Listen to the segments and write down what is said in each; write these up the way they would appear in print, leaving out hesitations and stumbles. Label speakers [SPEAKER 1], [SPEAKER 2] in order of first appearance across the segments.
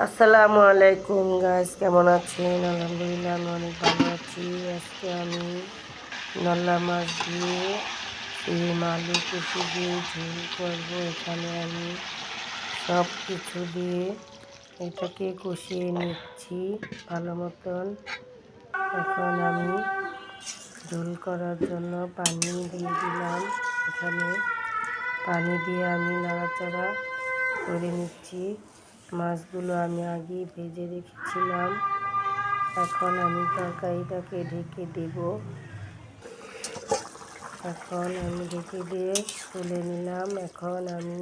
[SPEAKER 1] আসসালামু আলাইকুম গাইস, কেমন আছেন? আলহামদুলিল্লাহ আমি অনেক ভালো আছি। আজকে আমি নল্লা মাছ দিয়ে শিম আলু কুচি দিয়ে ঝোল করবো। এখানে আমি সব কিছু দিয়ে এটাকে কষিয়ে নিচ্ছি ভালো মতন। এখন আমি ঝোল করার জন্য পানি দিয়ে দিলাম। এখানে পানি দিয়ে আমি নাড়াচাড়া করে নিচ্ছি। মাছগুলো আমি আগেই ভেজে রেখেছিলাম। এখন আমি তরকারিটাকে ঢেকে দেব। এখন আমি ঢেকে দিয়ে তুলে নিলাম। এখন আমি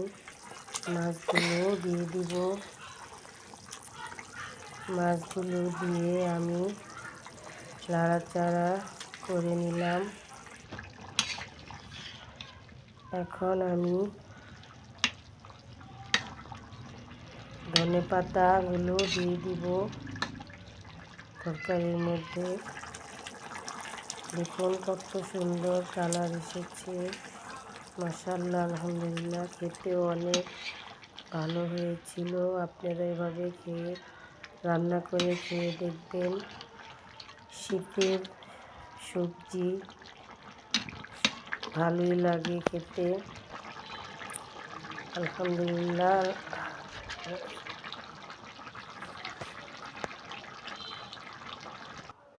[SPEAKER 1] মাছগুলো দিয়ে দিব। মাছগুলো দিয়ে আমি নাড়াচাড়া করে নিলাম। এখন আমি ধনেপাতাগুলো দিয়ে দিব তরকারির মধ্যে। দেখুন কত সুন্দর কালার এসেছে, মাশাআল্লাহ আলহামদুলিল্লাহ। খেতেও অনেক ভালো হয়েছিল। আপনারা এভাবে রান্না করে খেয়ে দেখবেন। শীতের সবজি ভালোই লাগে খেতে, আলহামদুলিল্লাহ।